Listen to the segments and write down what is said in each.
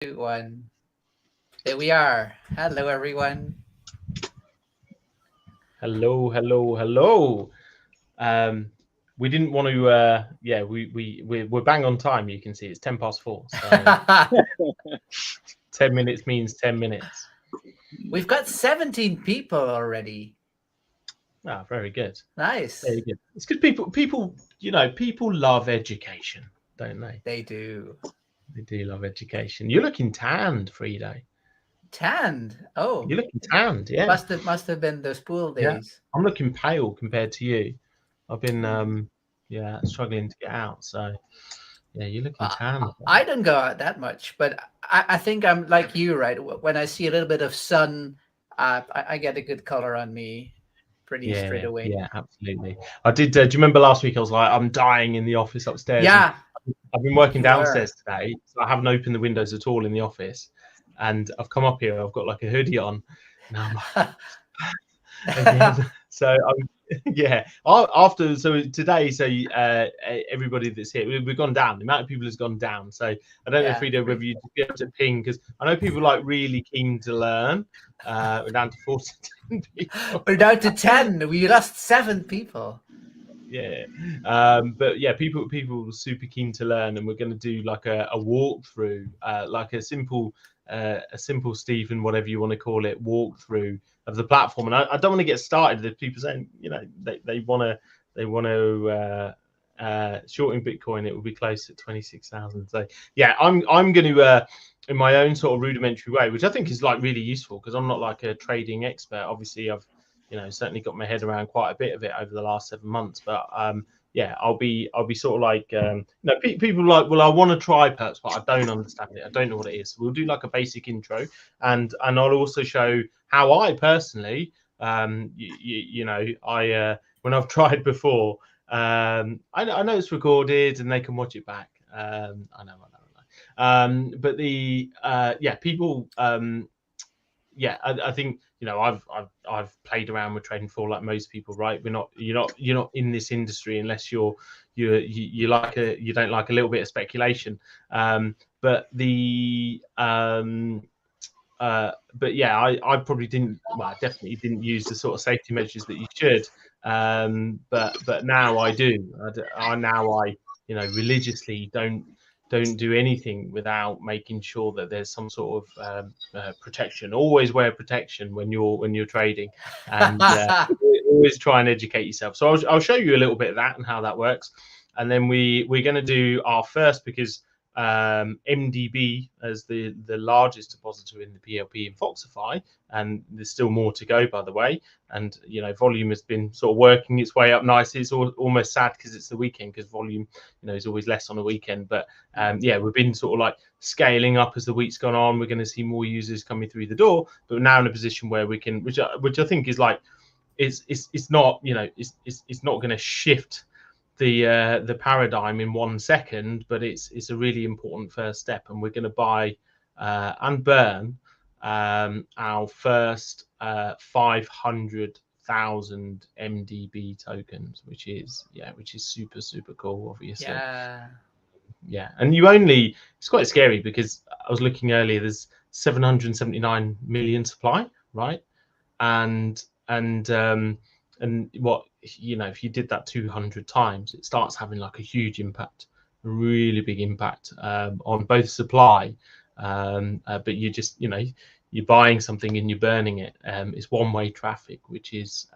One. There we are. Hello, everyone. Hello, hello, hello. Um, we didn't want to. Yeah, we're bang on time. You can see it's 4:10. So 10 minutes means 10 minutes. We've got 17 people already. Ah, very good, Nice. very good. It's good. People love education, don't they? They do. They do love education. You're looking tanned, Frida. Tanned. Oh, You're looking tanned. Yeah, must have been those pool yeah. days. I'm looking pale compared to you. I've been, Hmm. yeah, struggling to get out. So yeah, you're looking I, tanned. I don't go out that much, but I think I'm like you, right? When I see a little bit of sun, I get a good color on me pretty straight Yeah, away. yeah, absolutely. I did. Do you remember last week? I was like, I'm dying in the office upstairs, and Yeah, I've been working you were. downstairs today, so I haven't opened the windows at all in the office. And I've come up here. I've got like a hoodie on, and I'm like, again. So yeah. After today, everybody that's here, we've gone down. The amount of people has gone down. So I don't know, Yeah. Frida, whether you'd be able to ping because I know people like really keen to learn. We're down to 14 people. We're down to 10. We lost 7 people. Yeah, but yeah, people were super keen to learn, and we're going to do like a walkthrough, like a simple Stephen, whatever you want to call it, walkthrough of the platform. And I don't want to get started. There's people saying, they want to shorting Bitcoin, it will be close at 26,000. So yeah, I'm going to in my own sort of rudimentary way, which I think is like really useful because I'm not like a trading expert. Obviously, I've certainly got my head around quite a bit of it over the last 7 months. But yeah, I'll be sort of like people are like, well, I want to try Perps, but I don't understand it. I don't know what it is. So we'll do like a basic intro, and I'll also show how I personally, I when I've tried before, I know it's recorded and they can watch it back. I know. But the yeah, people yeah, I think I've played around with trading for like most people, right? You're not in this industry unless you don't like a little bit of speculation. But the but yeah, I probably didn't. Well, I definitely didn't use the sort of safety measures that you should. But now I do. Now I religiously don't do anything without making sure that there's some sort of protection. Always wear protection when you're trading, and always try and educate yourself. So I'll show you a little bit of that and how that works, and then we're going to do our first because MDB as the largest depositor in the PLP in Foxify, and there's still more to go, by the way. And volume has been sort of working its way up nicely. It's almost sad because it's the weekend, because volume, is always less on a weekend. But yeah, we've been sort of like scaling up as the week's gone on. We're going to see more users coming through the door, but we're now in a position where we can, which I think is like, it's not it's not going to shift the paradigm in 1 second, but it's a really important first step, and we're going to buy and burn our first 500,000 MDB tokens, which is super cool, obviously. Yeah. Yeah, and it's quite scary because I was looking earlier. There's 779 million supply, right? And what if you did that 200 times, it starts having like a huge impact, a really big impact on both supply, but you're buying something and you're burning it. It's one-way traffic, which is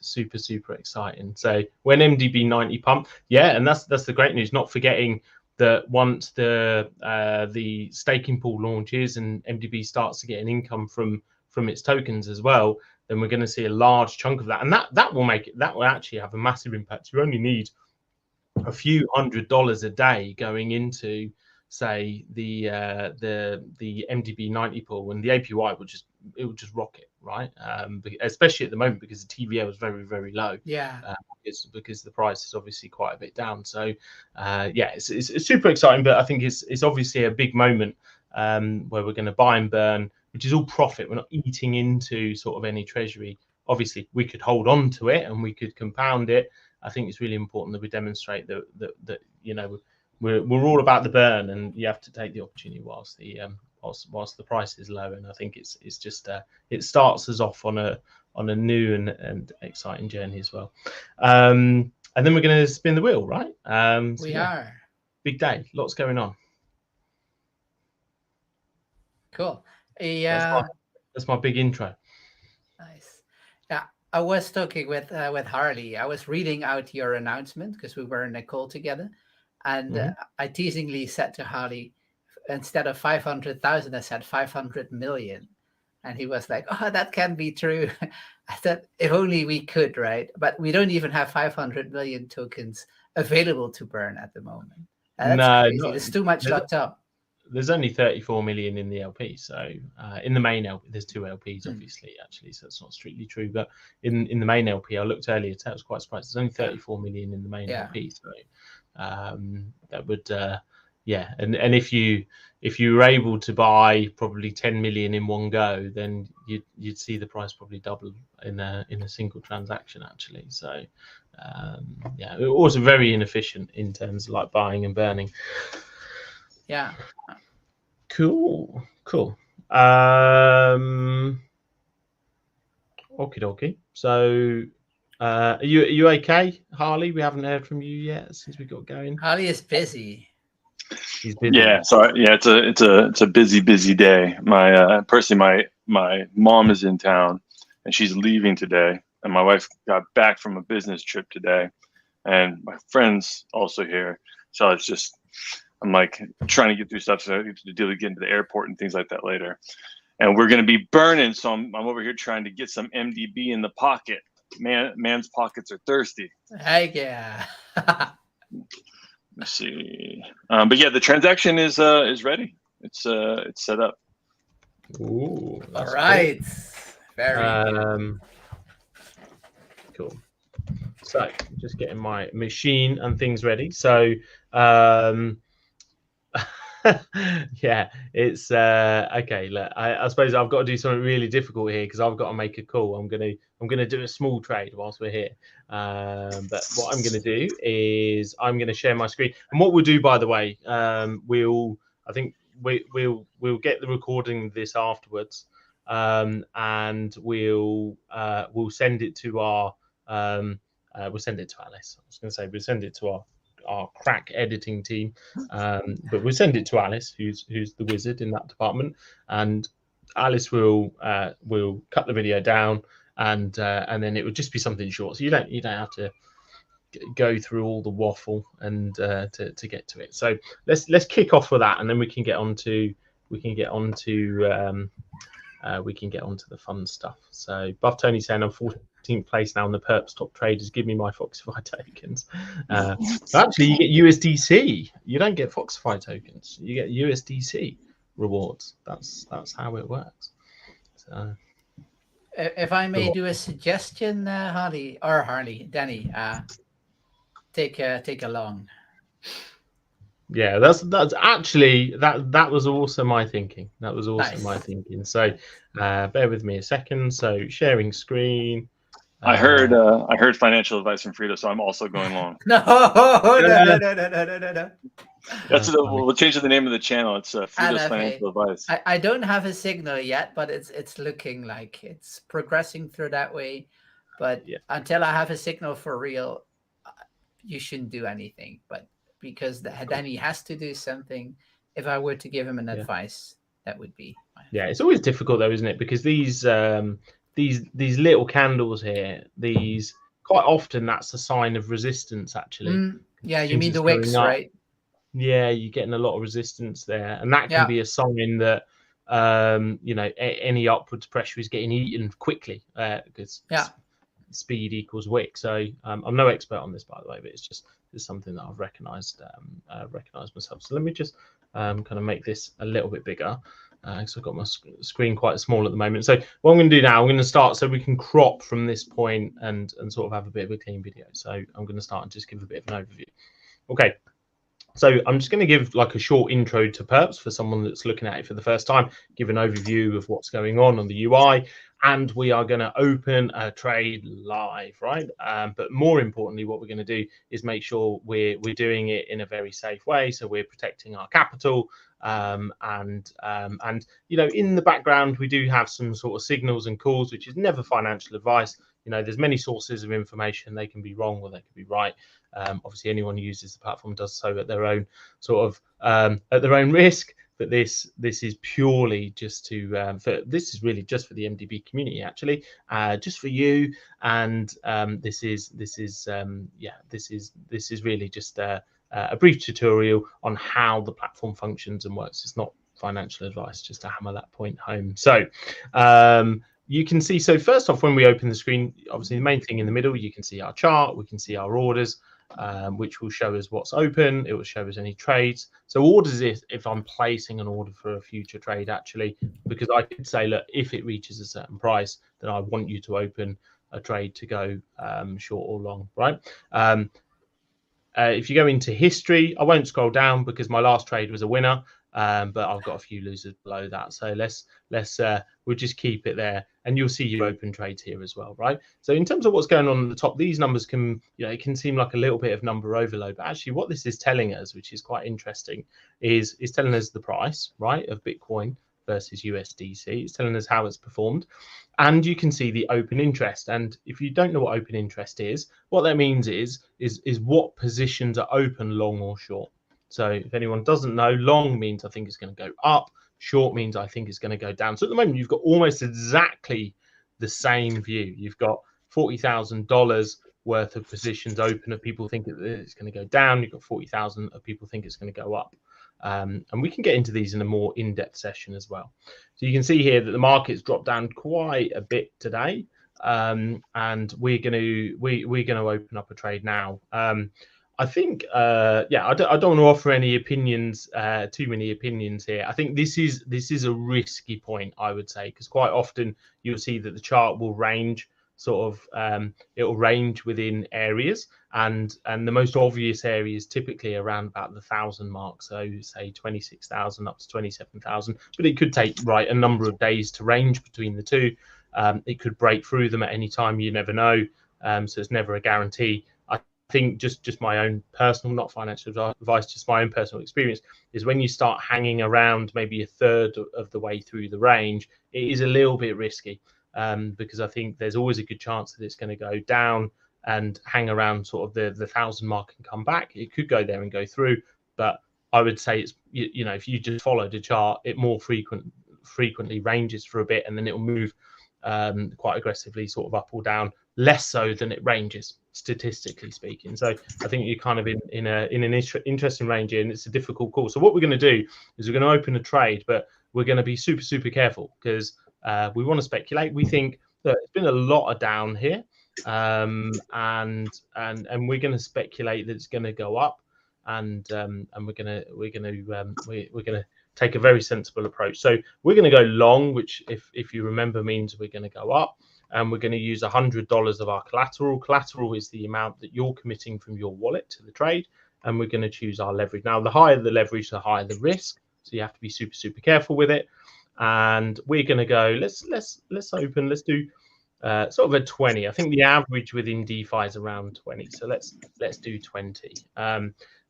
super exciting. So when MDB 90 pump, yeah, and that's the great news. Not forgetting that once the staking pool launches and MDB starts to get an income from its tokens as well, then we're going to see a large chunk of that, and that will actually have a massive impact. You only need a few $100s a day going into, say, the MDB 90 pool, and the APY will just rocket, right? Especially at the moment because the TVL is very low. Yeah. Because the price is obviously quite a bit down. So yeah, it's super exciting, but I think it's obviously a big moment where we're going to buy and burn, which is all profit. We're not eating into sort of any treasury. Obviously, we could hold on to it and we could compound it. I think it's really important that we demonstrate that we're all about the burn, and you have to take the opportunity whilst the price is low. And I think it's just it starts us off on a new and exciting journey as well. And then we're going to spin the wheel, right? We are. Big day, lots going on. Cool. That's my big intro. Nice. Yeah, I was talking with Harley. I was reading out your announcement because we were in a call together, and I teasingly said to Harley, instead of 500,000, I said 500 million, and he was like, "Oh, that can be true." I said, "If only we could, right?" But we don't even have 500 million tokens available to burn at the moment. That's crazy. There's too much locked up. There's only 34 million in the LP. So in the main LP, there's 2 LPs, obviously, actually. So it's not strictly true. But in the main LP, I looked earlier, I was quite surprised. There's only 34 million in the main LP. So that would, And if you were able to buy probably 10 million in one go, then you'd see the price probably double in a single transaction, actually. So also very inefficient in terms of like buying and burning. Yeah. Cool. Okie dokie. So are you okay, Harley? We haven't heard from you yet since we got going. Harley is busy. He's busy. Yeah, sorry. Yeah, it's a busy day. My mom is in town and she's leaving today, and my wife got back from a business trip today, and my friend's also here. So I'm like trying to get through stuff, so I need to deal with getting to the airport and things like that later. And we're going to be burning, so I'm over here trying to get some MDB in the pocket. Man's pockets are thirsty. Heck yeah. Let's see. But yeah, the transaction is ready. It's set up. Ooh. All right. Cool. Very cool. So just getting my machine and things ready. So yeah, it's okay. Look, I suppose I've got to do something really difficult here because I've got to make a call. I'm gonna do a small trade whilst we're here. But what I'm gonna do is I'm gonna share my screen. And what we'll do, by the way, we'll get the recording of this afterwards, and we'll send it to our we'll send it to Alice. I was gonna say we'll send it to our crack editing team, but we'll send it to Alice, who's the wizard in that department, and Alice will cut the video down, and then it would just be something short, so you don't have to go through all the waffle and to get to it. So let's kick off with that, and then we can get on to the fun stuff. So Buff Tony saying I'm 14th place now in the Perps top traders. Give me my Foxify tokens. Actually, you get USDC. You don't get Foxify tokens. You get USDC rewards. That's how it works. So, if I may do a suggestion, Danny, take a long. Yeah, that's actually that was also my thinking. That was also Nice. my thinking. So bear with me a second. So sharing screen. I heard financial advice from Frida, so I'm also going long. No. That's we'll change the name of the channel. It's Frida's Financial Advice. I don't have a signal yet, but it's looking like it's progressing through that way. But until I have a signal for real, you shouldn't do anything. But because Danny has to do something, if I were to give him an advice, that would be. It's always difficult though, isn't it? Because these little candles here, these quite often that's a sign of resistance actually. Yeah, you mean the wicks, right? Yeah, you're getting a lot of resistance there, and that can be a sign that any upwards pressure is getting eaten quickly because speed equals wick. So I'm no expert on this, by the way, but it's something that I've recognized myself. So let me just kind of make this a little bit bigger. So I've got my screen quite small at the moment. So what I'm going to do now, I'm going to start so we can crop from this point and sort of have a bit of a clean video. So I'm going to start and just give a bit of an overview. Okay. So I'm just going to give like a short intro to Perps for someone that's looking at it for the first time, give an overview of what's going on the UI. and we are going to open a trade live, right? But more importantly, what we're going to do is make sure we're doing it in a very safe way, so we're protecting our capital. And you know, in the background, we do have some sort of signals and calls, which is never financial advice. You know, there's many sources of information. They can be wrong or they can be right. Obviously, anyone who uses the platform does so at their own sort of at their own risk. But this is purely just to this is really just for the MDB community, actually, just for you. And this is really just a brief tutorial on how the platform functions and works. It's not financial advice, just to hammer that point home. So you can see, so first off, when we open the screen, obviously the main thing in the middle, you can see our chart, we can see our orders, which will show us what's open. It will show us any trades. So orders is if I'm placing an order for a future trade, actually, because I could say, look, if it reaches a certain price, then I want you to open a trade to go short or long, right? If you go into history, I won't scroll down because my last trade was a winner, but I've got a few losers below that. So we'll just keep it there, and you'll see your open trades here as well, right? So in terms of what's going on at the top, these numbers can, you know, it can seem like a little bit of number overload, but actually what this is telling us, which is quite interesting, is telling us the price, right, of Bitcoin versus USDC. It's telling us how it's performed, and you can see the open interest. And if you don't know what open interest is, what that means is what positions are open, long or short. So if anyone doesn't know, long means I think it's going to go up, short means I think it's going to go down. So at the moment, you've got almost exactly the same view. You've got $40,000 worth of positions open of people think it's going to go down. You've got 40,000 of people think it's going to go up. And we can get into these in a more in-depth session as well. So you can see here that the market's dropped down quite a bit today, and we're going to open up a trade now. I think, yeah, I don't want to offer any opinions, too many opinions here. I think this is a risky point, I would say, because quite often you'll see that the chart will range sort of, it will range within areas, and the most obvious area is typically around about the 1,000 mark. So say 26,000 up to 27,000, but it could take a number of days to range between the two. It could break through them at any time. You never know. So it's never a guarantee. I think just my own personal, not financial advice, just my own personal experience is when you start hanging around maybe a third of the way through the range, it is a little bit risky, because I think there's always a good chance that it's going to go down and hang around sort of the 1,000 mark and come back. It could go there and go through, but I would say it's, you know, if you just follow the chart, it more frequently ranges for a bit, and then it will move quite aggressively sort of up or down, less so than it ranges, statistically speaking. So I think you're kind of in an interesting range here, and it's a difficult call. So what we're going to do is we're going to open a trade, but we're going to be super careful, because we want to speculate. We think that it's been a lot of down here, and we're going to speculate that it's going to go up, and we're going to take a very sensible approach. So we're going to go long, which if you remember means we're going to go up, and we're going to use $100 of our collateral. Collateral is the amount that you're committing from your wallet to the trade, and we're going to choose our leverage. Now, the higher the leverage, the higher the risk, so you have to be super careful with it. And we're going to go, let's open, let's do sort of a 20. I think the average within DeFi is around 20, so let's do 20.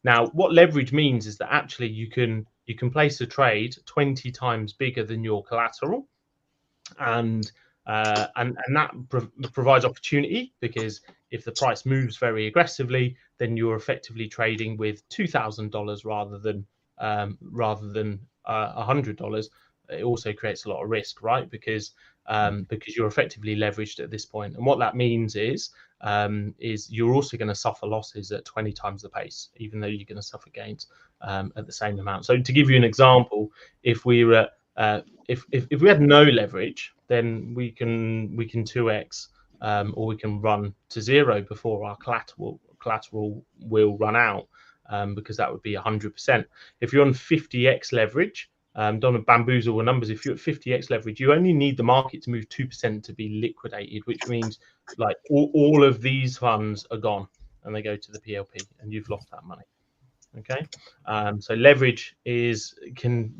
Now, what leverage means is that actually you can place a trade 20 times bigger than your collateral, and that provides opportunity, because if the price moves very aggressively, then you're effectively trading with $2,000 rather than $100. It also creates a lot of risk, right? Because you're effectively leveraged at this point. And what that means is you're also going to suffer losses at 20 times the pace, even though you're going to suffer gains at the same amount. So to give you an example, if we were if we had no leverage, then we can 2x, or we can run to zero before our collateral will run out, because that would be 100%. If you're on 50x leverage, don't bamboozle the numbers. If you're at 50x leverage, you only need the market to move 2% to be liquidated, which means like all of these funds are gone and they go to the PLP, and you've lost that money. Okay, so leverage can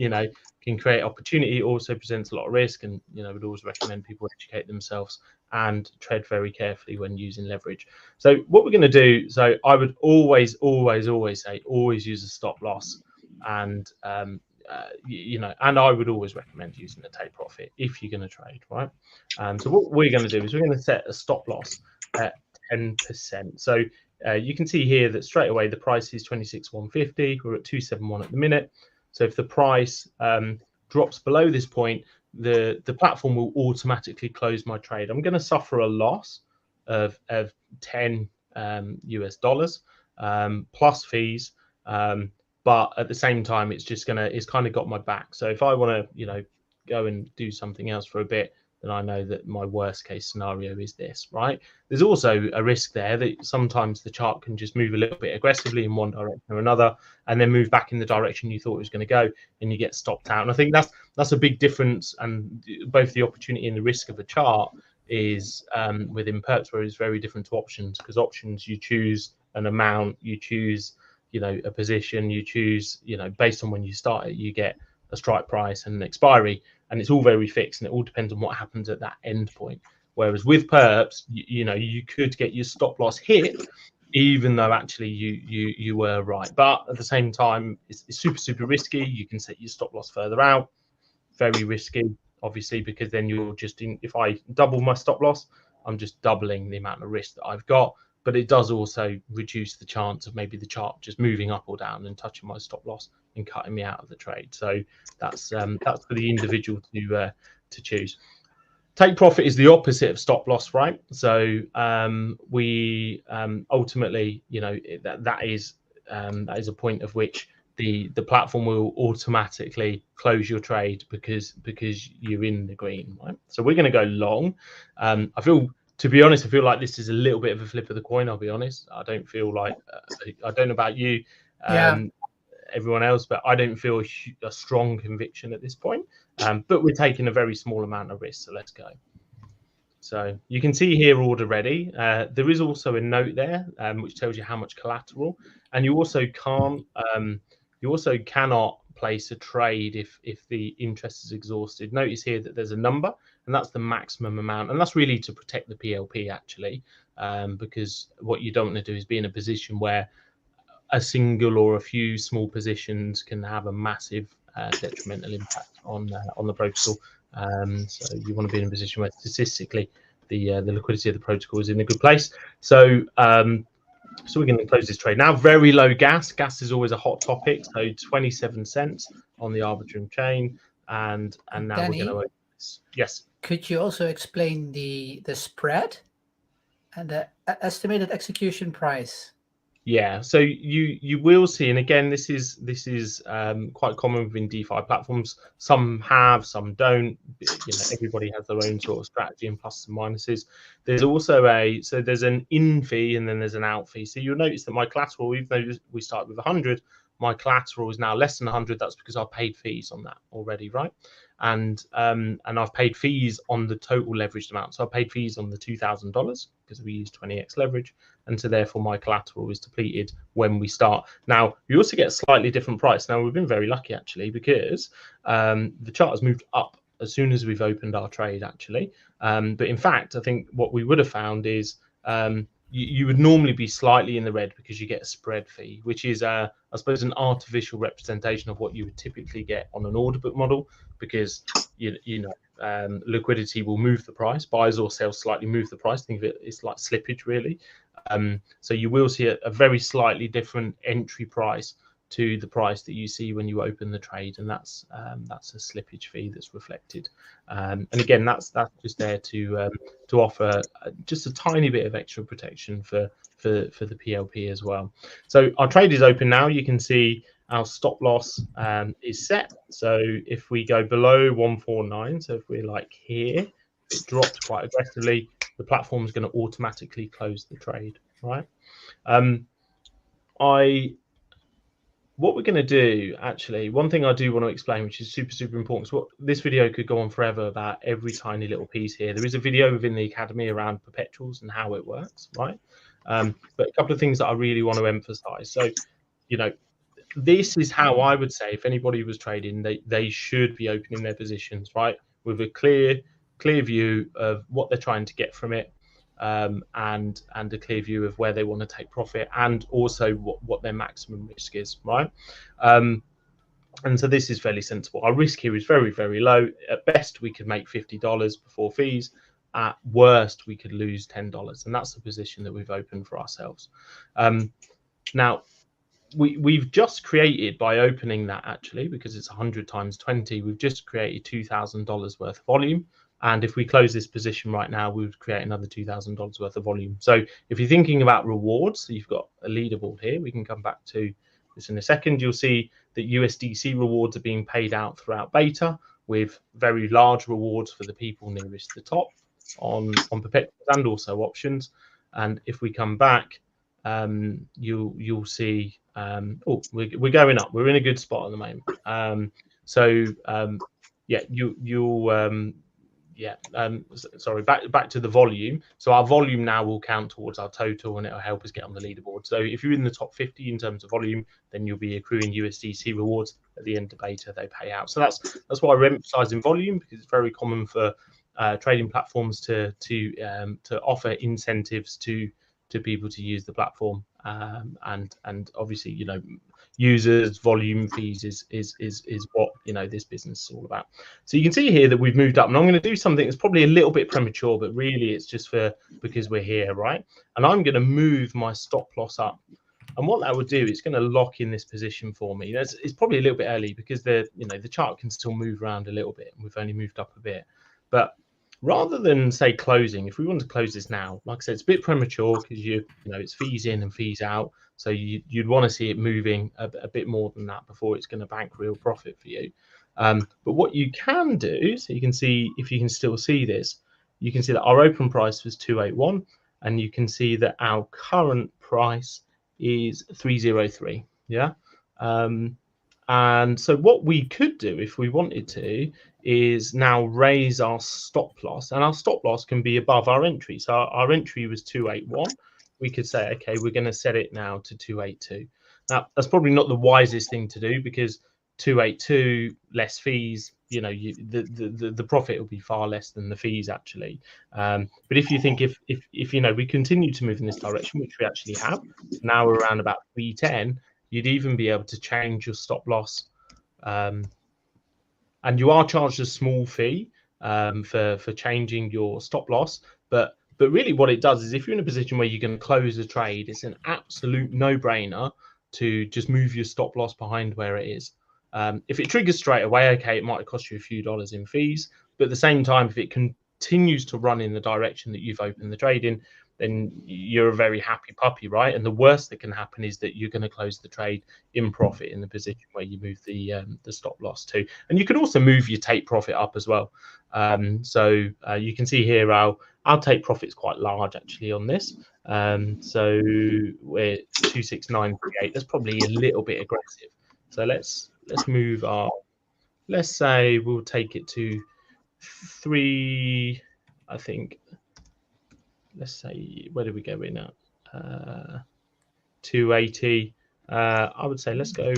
create opportunity, also presents a lot of risk, and would always recommend people educate themselves and tread very carefully when using leverage. So what we're going to do, so I would always say always use a stop loss, and and I would always recommend using a take profit if you're going to trade, right? So what we're going to do is we're going to set a stop loss at 10%. So you can see here that straight away the price is 26,150. We're at 271 at the minute. So if the price drops below this point, the platform will automatically close my trade. I'm going to suffer a loss of 10 US dollars plus fees, but at the same time it's kind of got my back. So if I want to go and do something else for a bit, then I know that my worst case scenario is this, right? There's also a risk there that sometimes the chart can just move a little bit aggressively in one direction or another, and then move back in the direction you thought it was going to go, and you get stopped out. And I think that's a big difference, and both the opportunity and the risk of a chart is within perps, where it's very different to options, because options you choose an amount, you choose a position, you choose based on when you start it, you get a strike price and an expiry, and it's all very fixed, and it all depends on what happens at that end point. Whereas with perps, you could get your stop loss hit, even though actually you were right. But at the same time, it's super risky. You can set your stop loss further out. Very risky, obviously, because then you're just if I double my stop loss, I'm just doubling the amount of risk that I've got. But it does also reduce the chance of maybe the chart just moving up or down and touching my stop loss and cutting me out of the trade. So that's for the individual to choose. Take profit is the opposite of stop loss, right? So we ultimately, that is a point of which the platform will automatically close your trade because you're in the green, right? So we're going to go long. To be honest, I feel like this is a little bit of a flip of the coin. I'll be honest. I don't feel like I don't know about you, everyone else, but I don't feel a strong conviction at this point. But we're taking a very small amount of risk, so let's go. So you can see here order ready. There is also a note there which tells you how much collateral, and you also cannot place a trade if the interest is exhausted. Notice here that there's a number, and that's the maximum amount, and that's really to protect the PLP actually, because what you don't want to do is be in a position where a single or a few small positions can have a massive detrimental impact on the protocol. So you want to be in a position where statistically the liquidity of the protocol is in a good place. So we're going to close this trade now. Very low gas. Gas is always a hot topic. So 27 cents on the Arbitrum chain, and now Danny, we're going to open this. Yes. Could you also explain the spread and the estimated execution price? Yeah, so you will see, and again, this is quite common within DeFi platforms. Some have, some don't. Everybody has their own sort of strategy and pluses and minuses. There's also there's an in fee and then there's an out fee. So you'll notice that my collateral, even though we start with 100, my collateral is now less than 100. That's because I've paid fees on that already, right? And I've paid fees on the total leveraged amount. So I paid fees on the $2,000 because we use 20x leverage, and so therefore my collateral is depleted when we start. Now you also get a slightly different price. Now we've been very lucky actually, because the chart has moved up as soon as we've opened our trade actually. But in fact, I think what we would have found is you would normally be slightly in the red because you get a spread fee, which is I suppose an artificial representation of what you would typically get on an order book model, because liquidity will move the price, buyers or sellers slightly move the price. Think of it, it's like slippage really. So you will see a very slightly different entry price to the price that you see when you open the trade, and that's a slippage fee that's reflected. And again, that's just there to offer just a tiny bit of extra protection for the PLP as well. So our trade is open now. You can see our stop loss is set. So if we go below 149, so if we're like here, it dropped quite aggressively, the platform is going to automatically close the trade, right? What we're going to do, actually, one thing I do want to explain, which is super important, so this video could go on forever about every tiny little piece here. There is a video within the Academy around perpetuals and how it works, right? But a couple of things that I really want to emphasize. So, this is how I would say if anybody was trading, they should be opening their positions, right, with a clear view of what they're trying to get from it, and a clear view of where they want to take profit, and also what their maximum risk is, right? And so this is fairly sensible. Our risk here is very, very low. At best, we could make $50 before fees. At worst, we could lose $10, and that's the position that we've opened for ourselves. Now, we've just created, by opening that, actually, because it's 100 times 20, we've just created $2,000 worth of volume. And if we close this position right now, we would create another $2,000 worth of volume. So if you're thinking about rewards, so you've got a leaderboard here. We can come back to this in a second. You'll see that USDC rewards are being paid out throughout beta, with very large rewards for the people nearest the top on perpetuals and also options. And if we come back, you'll see we're going up. We're in a good spot at the moment. Sorry, back to the volume. So our volume now will count towards our total, and it'll help us get on the leaderboard. So if you're in the top 50 in terms of volume, then you'll be accruing USDC rewards. At the end of beta, they pay out. So that's why we're emphasizing volume, because it's very common for trading platforms to offer incentives to people to use the platform, and obviously, you know, users, volume, fees is what, you know, this business is all about. So you can see here that we've moved up, and I'm going to do something that's probably a little bit premature, but really it's just because we're here, right? And I'm going to move my stop loss up, and what that would do is going to lock in this position for me. It's probably a little bit early, because the chart can still move around a little bit, and we've only moved up a bit. But rather than say closing, if we want to close this now, like I said, it's a bit premature, because you know it's fees in and fees out. So you'd want to see it moving a bit more than that before it's going to bank real profit for you. But what you can do, so you can see, if you can still see this, you can see that our open price was 281, and you can see that our current price is 303. Yeah. And so what we could do, if we wanted to, is now raise our stop loss, and our stop loss can be above our entry. So our entry was 281. We could say, okay, we're going to set it now to 282. Now, that's probably not the wisest thing to do, because 282 less fees, you know, the profit will be far less than the fees, actually. But if you think, if you know, we continue to move in this direction, which we actually have, now we're around about 310, you'd even be able to change your stop loss. And you are charged a small fee for changing your stop loss, but really what it does is, if you're in a position where you're going to close a trade, it's an absolute no-brainer to just move your stop loss behind where it is. If it triggers straight away, okay, it might cost you a few dollars in fees, but at the same time, if it continues to run in the direction that you've opened the trade in, then you're a very happy puppy, right? And the worst that can happen is that you're going to close the trade in profit in the position where you move the stop loss to. And you can also move your take profit up as well. So you can see here our take profit is quite large, actually, on this. So we're 26938. That's probably a little bit aggressive. So let's move our, let's say we'll take it to 3, I think. Let's say, where do we go in now? 280. I would say let's go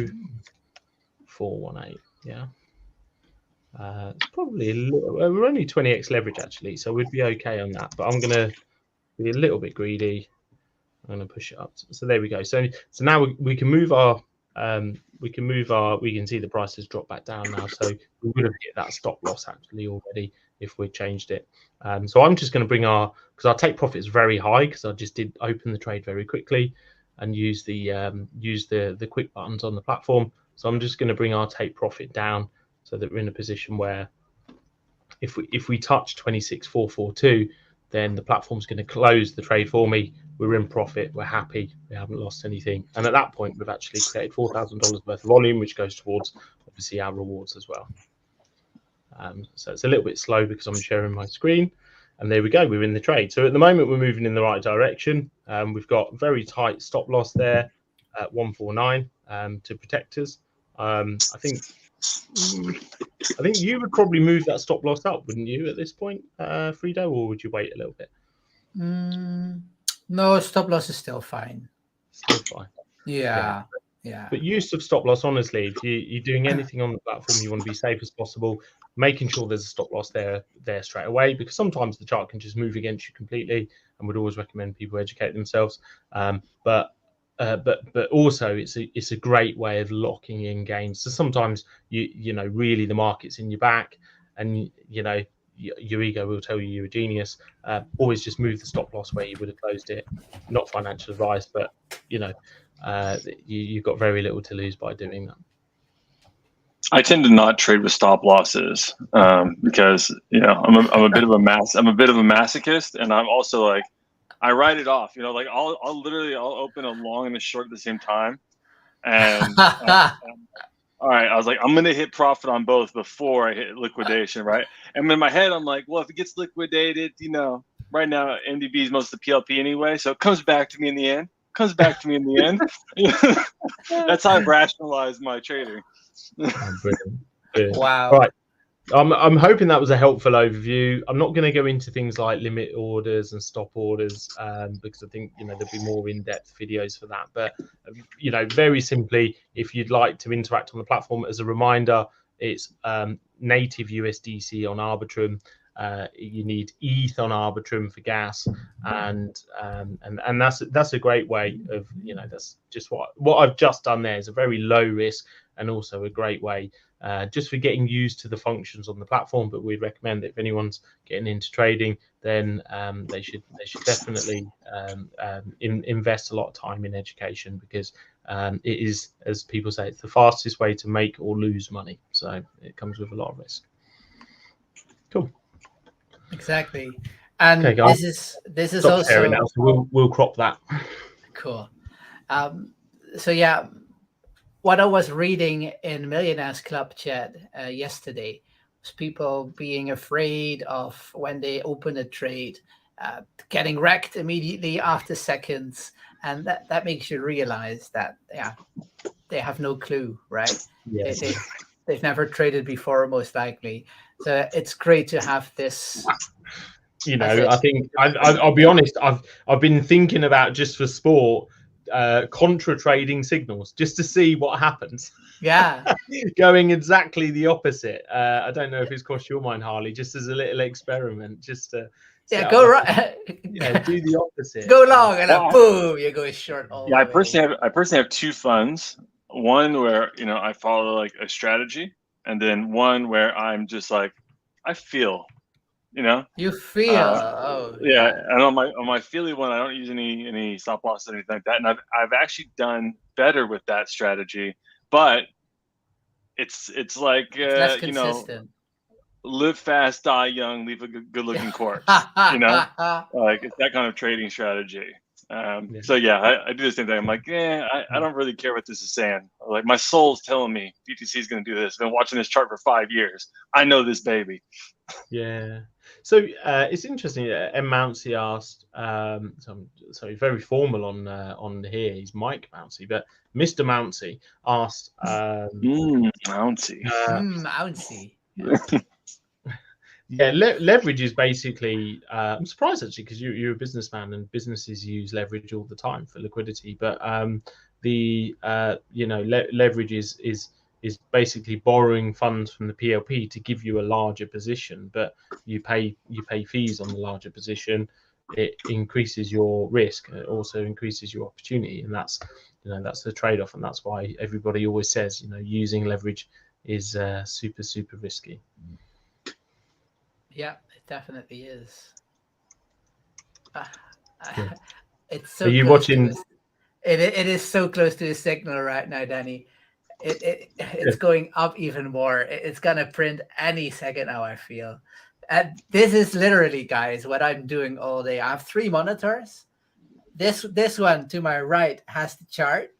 418. Yeah. It's probably a little, we're only 20x leverage, actually, so we'd be okay on that. But I'm going to be a little bit greedy. I'm going to push it up. So there we go. So now we can move our, we can see the price has dropped back down now. So we would have hit that stop loss actually already if we changed it. So I'm just going to bring because our take profit is very high, because I just did open the trade very quickly and use the quick buttons on the platform. So I'm just going to bring our take profit down so that we're in a position where if we touch 26,442, then the platform's going to close the trade for me. We're in profit. We're happy. We haven't lost anything. And at that point, we've actually created $4,000 worth of volume, which goes towards obviously our rewards as well. So it's a little bit slow because I'm sharing my screen. And there we go. We're in the trade. So at the moment, we're moving in the right direction. We've got very tight stop loss there at 149 to protect us. I think you would probably move that stop loss up, wouldn't you, at this point, Frido, or would you wait a little bit? No, stop loss is still fine. Still fine. Yeah. Yeah. But use of stop loss, honestly, if you're doing anything on the platform, you want to be safe as possible, making sure there's a stop loss there straight away, because sometimes the chart can just move against you completely, and would always recommend people educate themselves. But also it's a great way of locking in gains. So sometimes you know really the market's in your back, and you know your ego will tell you you're a genius. Always just move the stop loss where you would have closed it. Not financial advice, but you know. You've got very little to lose by doing that. I tend to not trade with stop losses because I'm a bit of a masochist, and I'm also like I write it off. Like I'll open a long and a short at the same time, and all right, I was like I'm gonna hit profit on both before I hit liquidation, right? And in my head I'm like, well, if it gets liquidated, right now NDB is most of the PLP anyway, so it comes back to me in the end. That's how I rationalize my trading. Brilliant. Wow. Right. I'm hoping that was a helpful overview. I'm not going to go into things like limit orders and stop orders because I think there'll be more in-depth videos for that. But very simply, if you'd like to interact on the platform, as a reminder, it's native USDC on Arbitrum. You need ETH on Arbitrum for gas, and that's a great way of that's just what I've just done there is a very low risk and also a great way just for getting used to the functions on the platform. But we'd recommend that if anyone's getting into trading, then they should definitely invest a lot of time in education, because it is, as people say, it's the fastest way to make or lose money. So it comes with a lot of risk. Cool. Exactly. And okay, guys. this is Stop also sharing now, so we'll crop that. Cool. So yeah, what I was reading in Millionaires Club chat yesterday was people being afraid of when they open a trade, getting wrecked immediately after seconds, and that makes you realize that they have no clue, right? Yes. They've never traded before, most likely. So it's great to have this. I think I'll be honest. I've been thinking about, just for sport, contra trading signals just to see what happens. Yeah. Going exactly the opposite. I don't know if it's crossed your mind, Harley, just as a little experiment, just to go right. Do the opposite. Go long and then boom, you go short all the way. I personally have two funds. One where I follow like a strategy, and then one where I'm just like I feel. You feel. And on my feely one, I don't use any stop loss or anything like that, and I've actually done better with that strategy, but it's like it's less consistent. Live fast, die young, leave a good looking corpse. Like it's that kind of trading strategy. So I do the same thing. I'm like, I don't really care what this is saying. Like my soul's telling me BTC is going to do this. I've been watching this chart for 5 years. I know this baby. Yeah. So it's interesting. M. Mouncey asked. So very formal on here. He's Mike Mouncey, but Mr. Mouncey asked. Mouncey. Mouncey. Yeah, leverage is basically. I'm surprised actually, because you're a businessman and businesses use leverage all the time for liquidity. But leverage is basically borrowing funds from the PLP to give you a larger position, but you pay fees on the larger position. It increases your risk. It also increases your opportunity, and that's the trade-off, and that's why everybody always says using leverage is super risky. Yeah, it definitely is. Yeah. It's so. Are you watching? It is so close to the signal right now, Danny. It's going up even more. It's gonna print any second now, I feel. And this is literally, guys, what I'm doing all day. I have 3 monitors. This one to my right has the chart.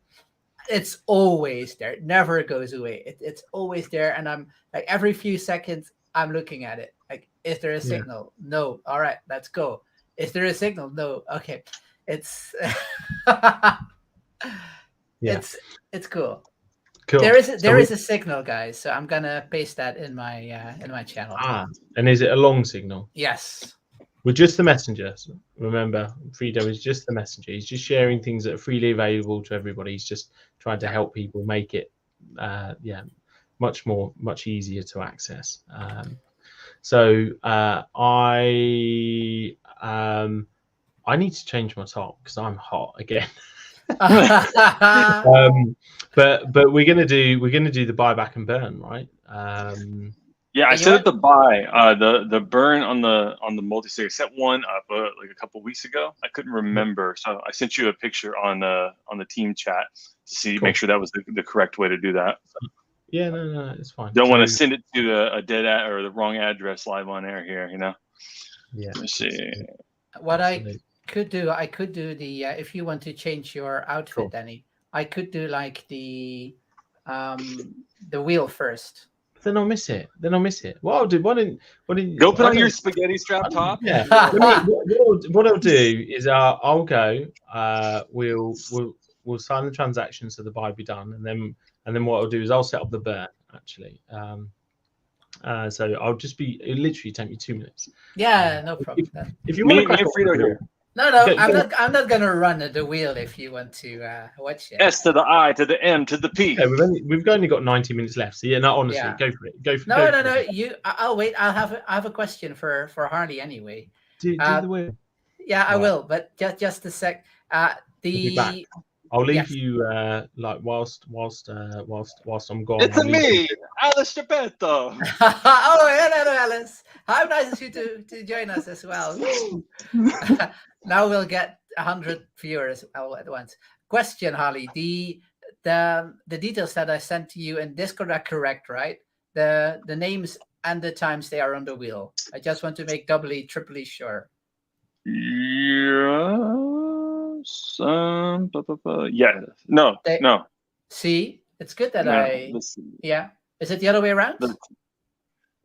It's always there. It never goes away. It's always there, and I'm like every few seconds I'm looking at it. Like, is there a signal? No. All right, let's go. Is there a signal? No. Okay. It's it's cool. Cool. There is a signal, guys. So I'm gonna paste that in my channel. And is it a long signal? Yes. We're just the messenger. Remember, Fredo is just the messenger. He's just sharing things that are freely available to everybody. He's just trying to help people make it, much easier to access. So I need to change my top because I'm hot again. But we're gonna do the buyback and burn, right? Yeah, I set up the buy. The burn on the multi-sig. I set one up like a couple weeks ago. I couldn't remember, so I sent you a picture on the team chat to see, make sure that was the correct way to do that. Yeah, no, it's fine. Don't want to send it to a dead or the wrong address live on air here, Yeah. Let's see. What I could do the if you want to change your outfit, Danny, I could do like the wheel first. Then I'll miss it. What I'll do? Why didn't go put on your spaghetti strap top? Yeah. What I'll do is I'll go. We'll sign the transaction so the buy be done, and then what I'll do is I'll set up the burn actually. So I'll just be. It literally take me 2 minutes. Yeah, no problem. If you want to Fredo here. No, I'm not gonna run the wheel if you want to watch it. S to the I to the M to the P. Yeah, we've only got 90 minutes left. So honestly, go for it. Go for it. No. I'll wait. I have a question for Harley anyway. Do the wheel. Yeah, I will. But just a sec. I'll leave you like whilst I'm gone. It's me, Alice Geppetto. Hello, Alice. How nice of you to join us as well. Now we'll get 100 viewers all at once. Question, Harley. The details that I sent to you in Discord are correct, right? The names and the times they are on the wheel. I just want to make doubly, triply sure. Yeah. No. See, it's good that Yeah. Is it the other way around?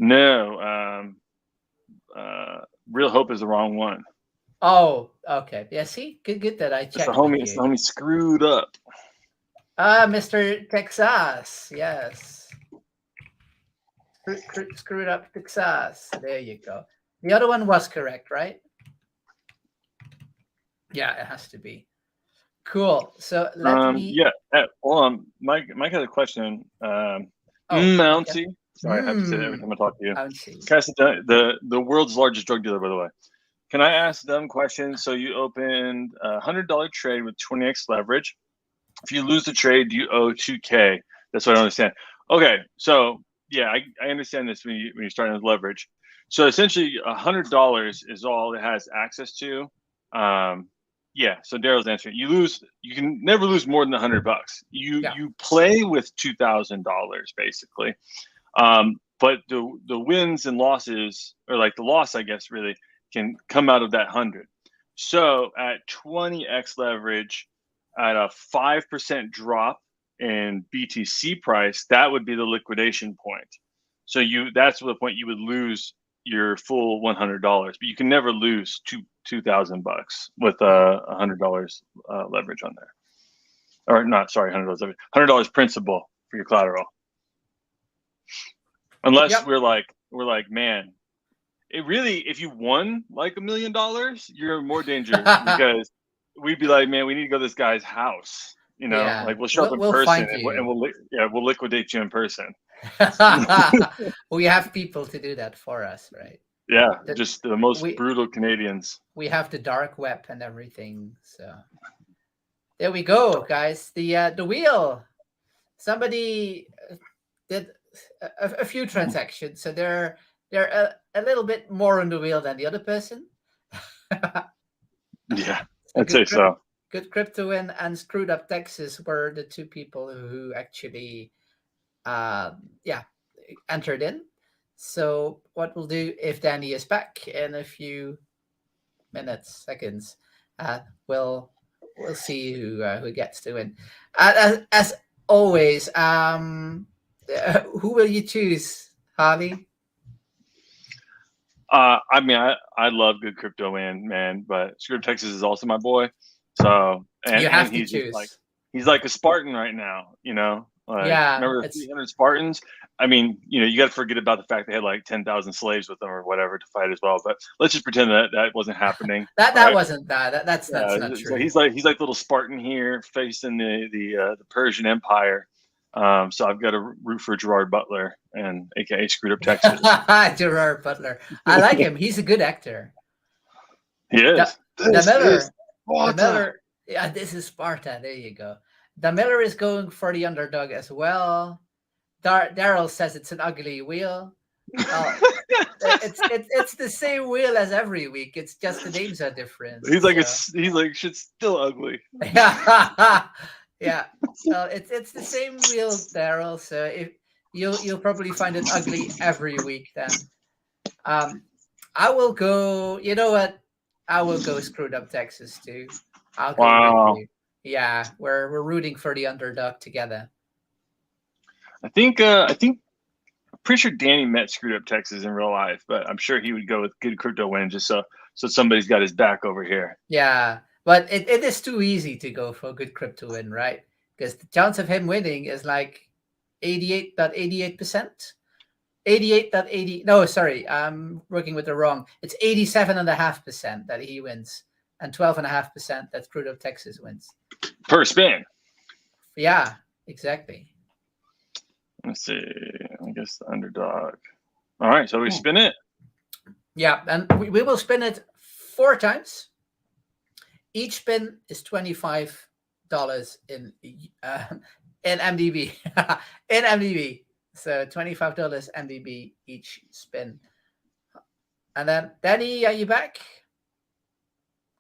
No. Real Hope is the wrong one. Oh, okay. Yeah. See, good that I checked. The homie screwed up. Mr. Texas. Yes. Screwed up Texas. There you go. The other one was correct, right? Yeah, it has to be. Cool. So let me. Yeah. Mike had a question. Mountie. Yeah. Sorry, I have to say that every time I talk to you. The world's largest drug dealer, by the way. Can I ask them questions? So you opened a $100 trade with 20x leverage. If you lose the trade, you owe $2K. That's what I understand. Okay, so yeah, I understand this when you're starting with leverage. So essentially, $100 is all it has access to. Yeah. So Daryl's answer: you can never lose more than $100. You play with $2,000 basically. But the wins and losses, or like the loss, I guess, really can come out of that 100. So at 20x leverage, at a 5% drop in BTC price, that would be the liquidation point. So that's the point you would lose your full $100, but you can never lose $2,000 with $100 leverage on there. Or not, sorry, $100 leverage. $100 principal for your collateral. Unless we're like, man, it really, if you won like $1 million, you're in more danger because we'd be like, man, we need to go to this guy's house. Like we'll show up in person and we'll liquidate you in person. We have people to do that for us, right? Yeah, just the most brutal Canadians. We have the dark web and everything. So there we go, guys. The wheel. Somebody did a few transactions, so they're a little bit more on the wheel than the other person. Yeah, I'd say so. Good Crypto and Screwed Up Texas were the two people who actually entered in. So what we'll do, if Danny is back in a few seconds, we'll see who gets to win. As always, who will you choose, Harley? I mean, I love Good Crypto man, but Screwed Up Texas is also my boy. So you have to choose. He's like a Spartan right now, Remember the 300 Spartans? I mean, you got to forget about the fact they had like 10,000 slaves with them or whatever to fight as well. But let's just pretend that wasn't happening. That right? wasn't that. That's not So true. he's like little Spartan here facing the Persian Empire. So I've got to root for Gerard Butler and AKA Screwed Up Texas. Gerard Butler. I like him. He's a good actor. He is. The Miller. Yeah, this is Sparta. There you go. The Miller is going for the underdog as well. Daryl says it's an ugly wheel. It's the same wheel as every week. It's just the names are different. He's like shit's still ugly. Yeah. So it's the same wheel, Daryl. So if you'll probably find it ugly every week then. I will go. You know what? I will go Screwed Up Texas too. I'll go with you. Yeah, we're rooting for the underdog together. I think I'm pretty sure Danny met Screwed Up Texas in real life, but I'm sure he would go with Good Crypto Win just so somebody's got his back over here. Yeah, but it is too easy to go for Good Crypto Win, right? Because the chance of him winning is like 88.88%. 88.80. No, sorry, I'm working with the wrong. It's 87.5% that he wins, and 12.5% that Screwed Up Texas wins per spin. Yeah, exactly. Let's see. I guess the underdog. All right, so we spin it. Yeah, and we will spin it 4 times. Each spin is $25 in MDB. In MDB. So $25 MDB each spin. And then Danny, are you back?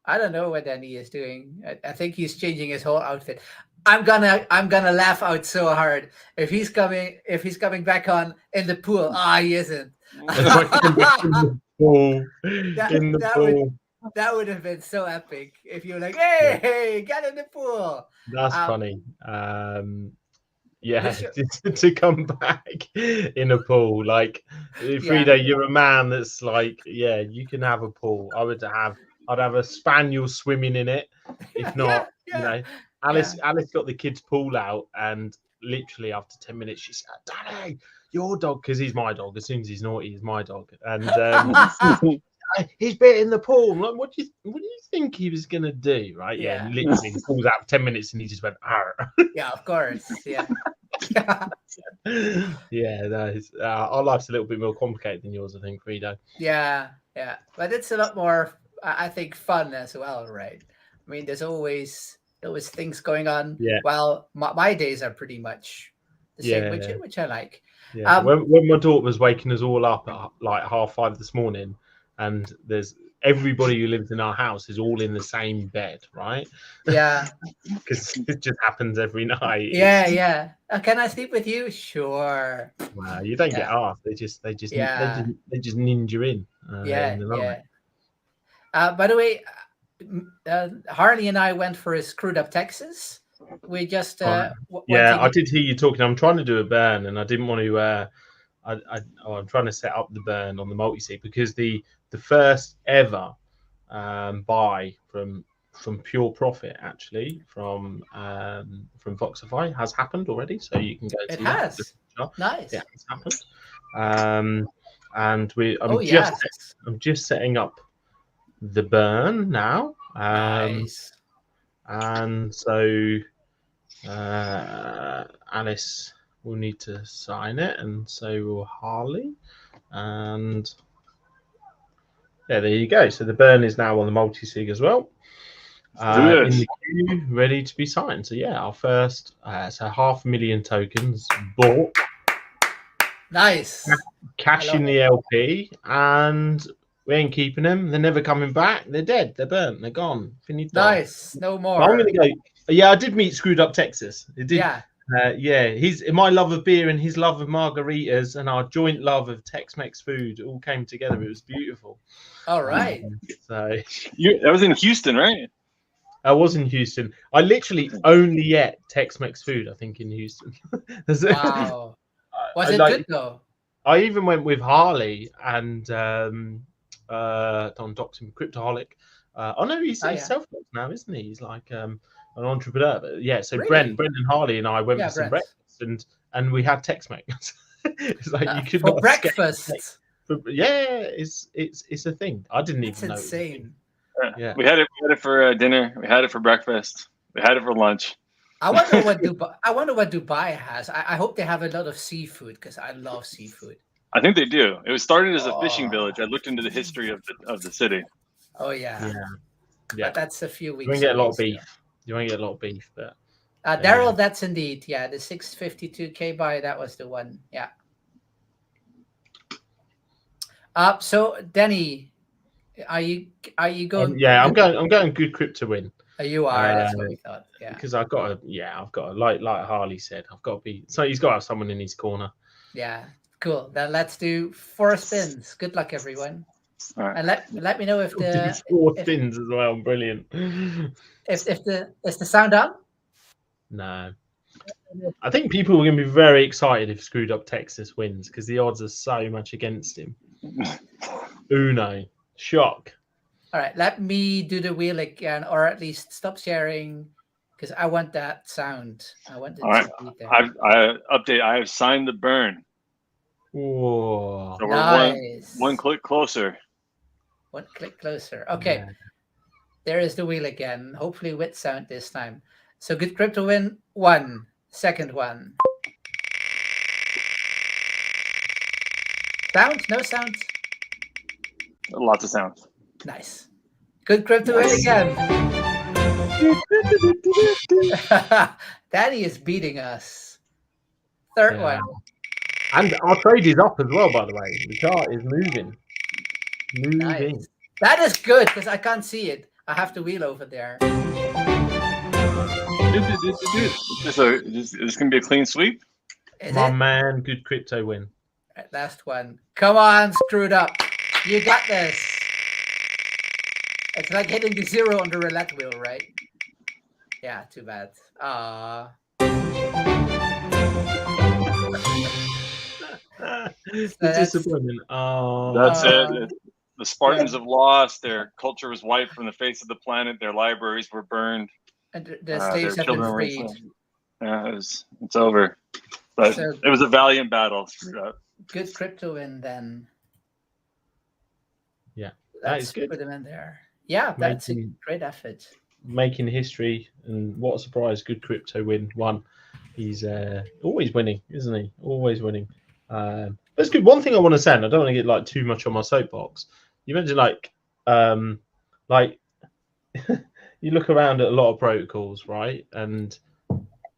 I don't know what Danny is doing. I think he's changing his whole outfit. I'm gonna laugh out so hard if he's coming back on in the pool. He isn't. In the pool. That would have been so epic if you were like, hey, get in the pool. That's funny. To come back in a pool, like Frida, you're a man that's like, you can have a pool. I'd have a spaniel swimming in it. If not, Alice got the kids' pool out, and literally after 10 minutes, she said, "Daddy, your dog," because he's my dog. As soon as he's naughty, he's my dog, and he's bit in the pool. I'm like, what do you think he was gonna do? Right? Yeah. Literally, the pool's out for 10 minutes, and he just went, "Arr." Yeah, of course. Yeah. Our life's a little bit more complicated than yours, I think, Frida. Yeah, but it's a lot more, I think, fun as well, right? I mean, there's always things going on. Yeah. Well, my days are pretty much the same, which I like. Yeah. When my daughter was waking us all up at like 5:30 this morning, and there's everybody who lives in our house is all in the same bed, right? Yeah. Because it just happens every night. Yeah. Can I sleep with you? Sure. Well, you don't get asked. They just ninja in. By the way, Harley and I went for a Screwed Up Texas. We just I did hear you talking. I'm trying to do a burn, and I didn't want to. I'm trying to set up the burn on the multi-sig because the first ever buy from Pure Profit actually from Voxify has happened already. So you can go. It has. Nice. Yeah, it's happened. And I'm just setting up the burn now. Nice. And so Alice will need to sign it, and so will Harley. And there you go. So the burn is now on the multi-sig as well. In the queue, ready to be signed. So our first 500,000 tokens bought. Nice. Cash in the LP, and we ain't keeping them. They're never coming back. They're dead. They're burnt. They're gone. Finito. Nice. No more. But I'm going to go. Yeah, I did meet Screwed Up Texas. It did. Yeah. My love of beer and his love of margaritas and our joint love of Tex-Mex food all came together. It was beautiful. All right. That was in Houston, right? I was in Houston. I literally only ate Tex-Mex food, I think, in Houston. Wow. Was it good though? I even went with Harley and Don Doctor Cryptoholic. He's self-taught now, isn't he? He's like an entrepreneur. But so really? Brent and Harley and I went for some breakfast and we had Tex-Mex. It's like you could for not escape. breakfast. Yeah, it's a thing. I didn't It's even know. insane. Yeah. We had it for dinner. We had it for breakfast. We had it for lunch. I wonder what Dubai has. I hope they have a lot of seafood because I love seafood. I think they do. It was started as a fishing Oh. village. I looked into the history of the city. Oh yeah. Yeah. But that's a few weeks. You won't get a lot of away beef. You won't get a lot of beef, but Daryl, that's indeed the 652K buy. That was the one. Yeah. So Danny, are you going? I'm going good crypto win. You are. That's what we thought. Yeah. Because I've got to like Harley said, I've got to be. So he's got to have someone in his corner. Yeah. Cool. Then let's do 4 spins. Good luck, everyone. All right. And let me know if the 4 spins as well. Brilliant. Is the sound on? No. I think people are going to be very excited if Screwed Up Texas wins because the odds are so much against him. Uno. Shock. All right, let me do the wheel again, or at least stop sharing, because I want that sound. I want it All right. to be there. I update. I have signed the burn. Whoa. So we're Nice. one click closer. One click closer. Okay, Yeah. there is the wheel again. Hopefully with sound this time. So Good Crypto win 1. Second one. Sound? No sound? Lots of sounds. Nice. Good Crypto win again. Danny is beating us. Third Yeah. one. And our trade is up as well, by the way. The chart is moving. Nice. That is good because I can't see it. I have the wheel over there. So this can be a clean sweep. Is My it? man, Good Crypto win. Right, last one. Come on, Screwed Up. You got this. It's like hitting the 0 on the roulette wheel, right? Yeah, too bad. The disappointment. Oh, That's it. The Spartans have lost. Their culture was wiped from the face of the planet. Their libraries were burned. And the Their slaves have been children were freed. enslaved. Yeah, it's over. But So- it was a valiant battle. Screwed up. Good Crypto win then. Yeah, that Let's is good. put them in there. Yeah, that's a Making- great effort. Making history, and what a surprise! Good Crypto win 1. He's always winning, isn't he? Always winning. That's good. One thing I want to say, and I don't want to get like too much on my soapbox. You mentioned like you look around at a lot of protocols, right? And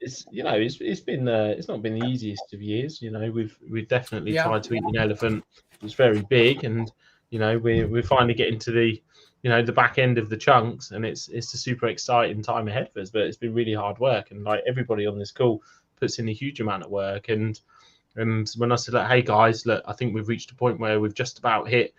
it's it's not been the easiest of years. We've definitely tried to eat an elephant. It's very big, and we're finally getting to the the back end of the chunks, and it's a super exciting time ahead for us. But it's been really hard work, and like everybody on this call puts in a huge amount of work. And when I said, like, hey guys, look, I think we've reached a point where we've just about hit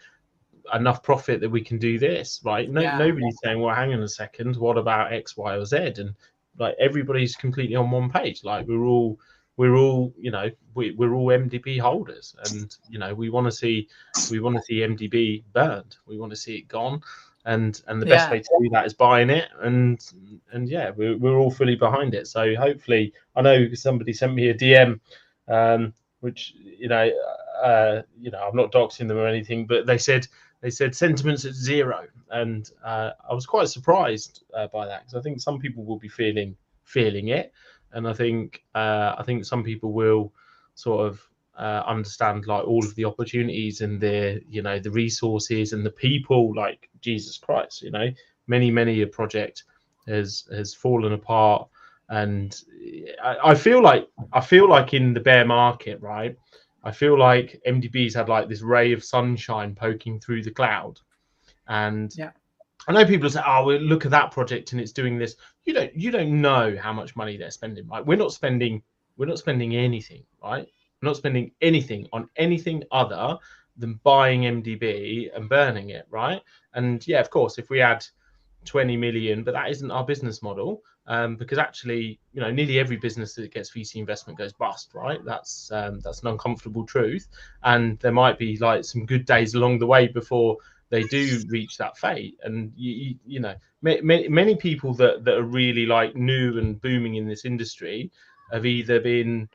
enough profit that we can do this, right? Nobody's saying, well, hang on a second, what about X, Y, or Z? And like everybody's completely on one page. Like we're all we're all MDB holders, and we want to see MDB burned. We want to see it gone. And the best way to do that is buying it, and yeah, we're all fully behind it. So hopefully, I know somebody sent me a DM, which I'm not doxing them or anything, but they said sentiments at 0, and I was quite surprised by that, because I think some people will be feeling it, and I think some people will sort of understand like all of the opportunities and the resources and the people. Like Jesus Christ, many a project has fallen apart, and I feel like in the bear market, right, I feel like MDB's had like this ray of sunshine poking through the cloud, and I know people say, oh, well, look at that project and it's doing this. You don't know how much money they're spending, right? We're not spending anything, right? We're not spending anything on anything other than buying MDB and burning it, right? And yeah, of course, if we add 20 million, but that isn't our business model, because actually, nearly every business that gets VC investment goes bust, right? That's an uncomfortable truth, and there might be like some good days along the way before they do reach that fate. And many people that are really like new and booming in this industry have either been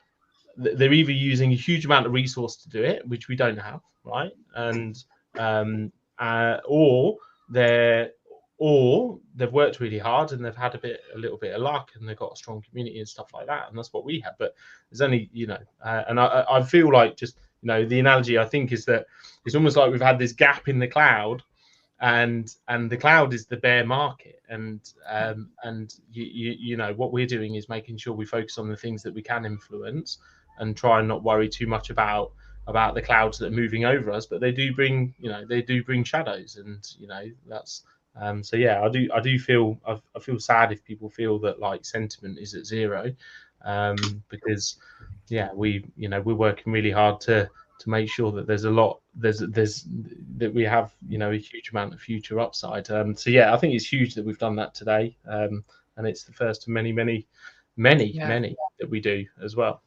they're either using a huge amount of resource to do it, which we don't have, right? And or they've worked really hard and they've had a little bit of luck and they've got a strong community and stuff like that. And that's what we have. But there's only, and I feel like just, the analogy I think is that it's almost like we've had this gap in the cloud, and the cloud is the bear market. And what we're doing is making sure we focus on the things that we can influence and try and not worry too much about the clouds that are moving over us, but they do bring shadows, and that's so yeah, I do feel I feel sad if people feel that like sentiment is at zero, because we're working really hard to make sure that there's that we have a huge amount of future upside. So yeah, I think it's huge that we've done that today, and it's the first of many that we do as well.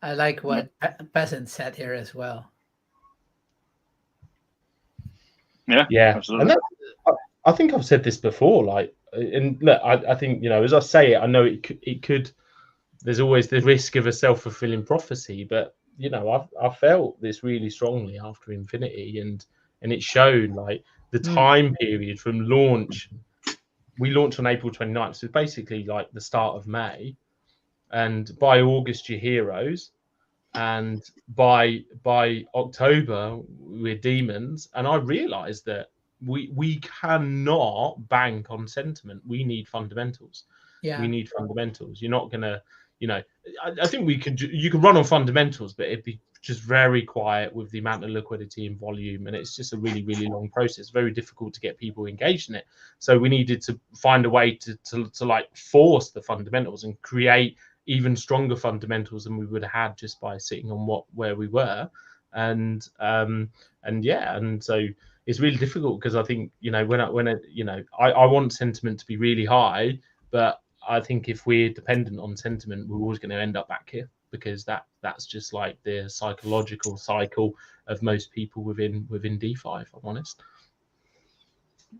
I like what Peasant said here as well. Yeah, absolutely. And I think I've said this before, like, and look, I think as I say it, I know it could. There's always the risk of a self-fulfilling prophecy, but I felt this really strongly after Infinity, and it showed like the time period from launch. We launched on April 29th, so basically like the start of May. And by August, you're heroes, and by October, we're demons. And I realized that we cannot bank on sentiment. We need fundamentals. We need fundamentals. You're not gonna, I think you can run on fundamentals, but it'd be just very quiet with the amount of liquidity and volume, and it's just a really, really long process. Very difficult to get people engaged in it. So we needed to find a way to like force the fundamentals and create even stronger fundamentals than we would have had just by sitting on where we were. And so it's really difficult, because I think I want sentiment to be really high, but I think if we're dependent on sentiment, we're always going to end up back here, because that's just like the psychological cycle of most people within DeFi, if I'm honest.